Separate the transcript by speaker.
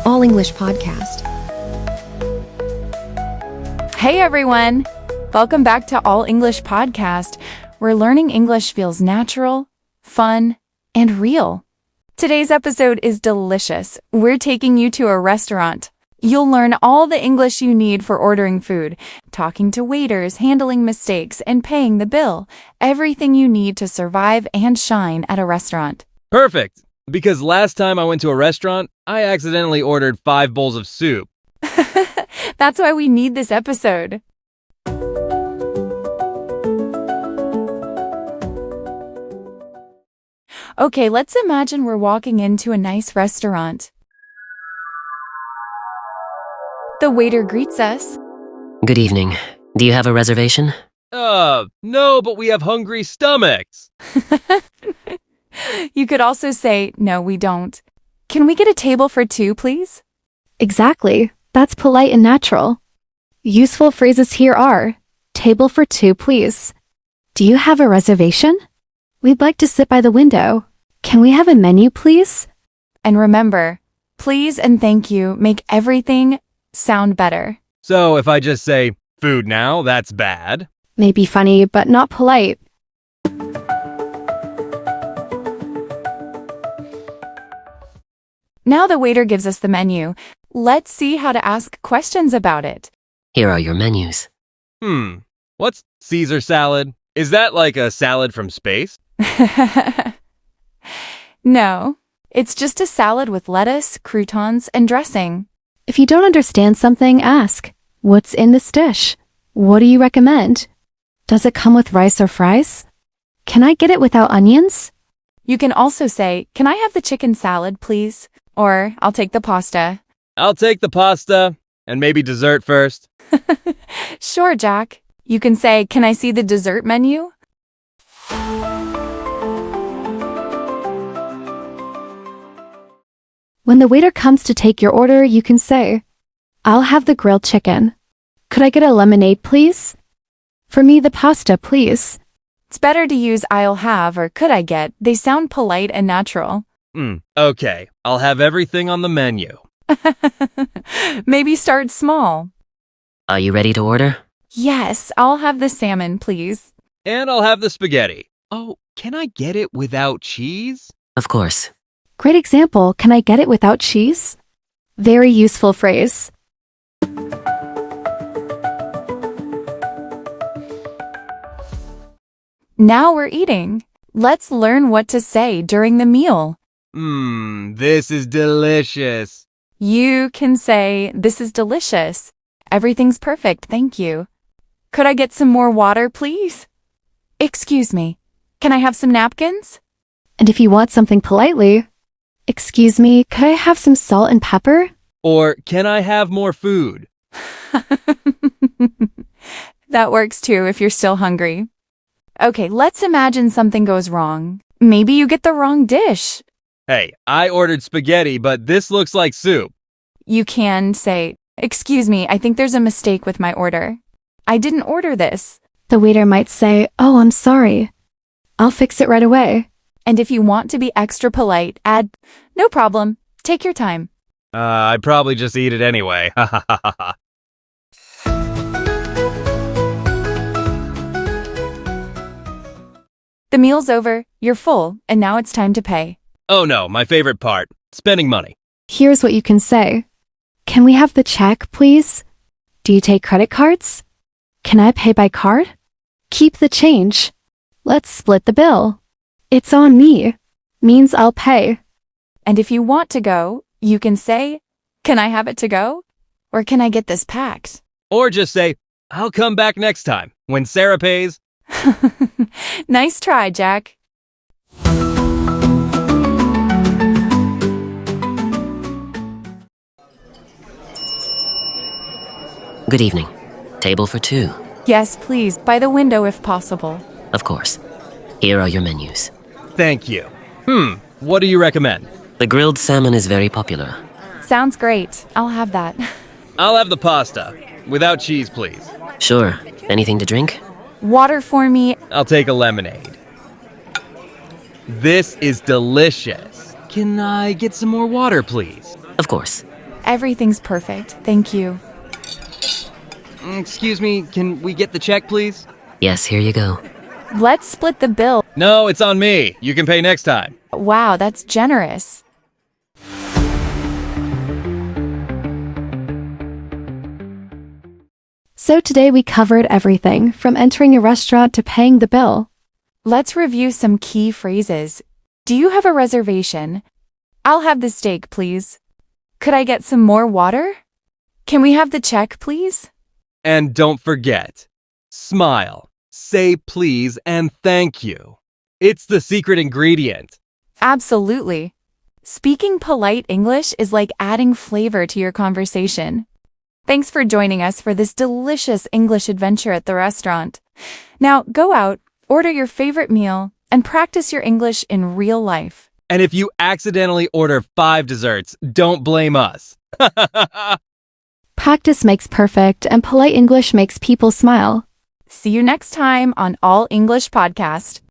Speaker 1: All English Podcast.
Speaker 2: Hey everyone! Welcome back to All English Podcast, where learning English feels natural, fun, and real. Today's episode is delicious. We're taking you to a restaurant. You'll learn all the English you need for ordering food, talking to waiters, handling mistakes, and paying the bill. Everything you need to survive and shine at a restaurant.
Speaker 3: Perfect! Because last time I went to a restaurant, I accidentally ordered 5 bowls of soup.
Speaker 2: That's why we need this episode. Okay, let's imagine we're walking into a nice restaurant. The waiter greets us.
Speaker 4: Good evening. Do you have a reservation?
Speaker 3: No, but we have hungry stomachs.
Speaker 2: You could also say, no, we don't. Can we get a table for 2, please?
Speaker 5: Exactly. That's polite and natural. Useful phrases here are, table for 2, please. Do you have a reservation? We'd like to sit by the window. Can we have a menu, please?
Speaker 2: And remember, please and thank you make everything sound better.
Speaker 3: So if I just say, food now, that's bad.
Speaker 5: May be funny, but not polite.
Speaker 2: Now the waiter gives us the menu. Let's see how to ask questions about it.
Speaker 4: Here are your menus.
Speaker 3: What's Caesar salad? Is that like a salad from space?
Speaker 2: No, it's just a salad with lettuce, croutons, and dressing.
Speaker 5: If you don't understand something, ask, what's in this dish? What do you recommend? Does it come with rice or fries? Can I get it without onions?
Speaker 2: You can also say, can I have the chicken salad, please? Or, I'll take the pasta.
Speaker 3: I'll take the pasta and maybe dessert first.
Speaker 2: Sure, Jack. You can say, can I see the dessert menu?
Speaker 5: When the waiter comes to take your order, you can say, I'll have the grilled chicken. Could I get a lemonade, please? For me, the pasta, please.
Speaker 2: It's better to use I'll have or could I get. They sound polite and natural.
Speaker 3: Okay, I'll have everything on the menu.
Speaker 2: Maybe start small.
Speaker 4: Are you ready to order?
Speaker 2: Yes, I'll have the salmon, please.
Speaker 3: And I'll have the spaghetti. Oh, can I get it without cheese?
Speaker 4: Of course.
Speaker 5: Great example, can I get it without cheese? Very useful phrase.
Speaker 2: Now we're eating. Let's learn what to say during the meal.
Speaker 3: This is delicious.
Speaker 2: You can say, this is delicious. Everything's perfect, thank you. Could I get some more water, please? Excuse me, can I have some napkins?
Speaker 5: And if you want something politely, excuse me, could I have some salt and pepper?
Speaker 3: Or can I have more food?
Speaker 2: That works too if you're still hungry. Okay, let's imagine something goes wrong. Maybe you get the wrong dish.
Speaker 3: Hey, I ordered spaghetti, but this looks like soup.
Speaker 2: You can say, excuse me, I think there's a mistake with my order. I didn't order this.
Speaker 5: The waiter might say, oh, I'm sorry. I'll fix it right away.
Speaker 2: And if you want to be extra polite, add, no problem, take your time.
Speaker 3: I'd probably just eat it anyway.
Speaker 2: The meal's over, you're full, and now it's time to pay.
Speaker 3: Oh no, my favorite part, spending money.
Speaker 5: Here's what you can say. Can we have the check, please? Do you take credit cards? Can I pay by card? Keep the change. Let's split the bill. It's on me. Means I'll pay.
Speaker 2: And if you want to go, you can say, can I have it to go? Or can I get this packed?
Speaker 3: Or just say, I'll come back next time, when Sara pays.
Speaker 2: Nice try, Jack.
Speaker 4: Good evening. Table for 2.
Speaker 2: Yes, please, by the window if possible.
Speaker 4: Of course. Here are your menus.
Speaker 3: Thank you. What do you recommend?
Speaker 4: The grilled salmon is very popular.
Speaker 2: Sounds great. I'll have that.
Speaker 3: I'll have the pasta. Without cheese, please.
Speaker 4: Sure. Anything to drink?
Speaker 2: Water for me.
Speaker 3: I'll take a lemonade. This is delicious. Can I get some more water, please?
Speaker 4: Of course.
Speaker 2: Everything's perfect, thank you.
Speaker 3: Excuse me, can we get the check, please?
Speaker 4: Yes, here you go.
Speaker 2: Let's split the bill.
Speaker 3: No, it's on me. You can pay next time.
Speaker 2: Wow, that's generous.
Speaker 5: So today we covered everything from entering a restaurant to paying the bill.
Speaker 2: Let's review some key phrases. Do you have a reservation? I'll have the steak, please. Could I get some more water? Can we have the check, please?
Speaker 3: And don't forget, smile, say please, and thank you. It's the secret ingredient.
Speaker 2: Absolutely. Speaking polite English is like adding flavor to your conversation. Thanks for joining us for this delicious English adventure at the restaurant. Now go out, order your favorite meal, and practice your English in real life.
Speaker 3: And if you accidentally order 5 desserts, don't blame us.
Speaker 5: Practice makes perfect, and polite English makes people smile.
Speaker 2: See you next time on All English Podcast.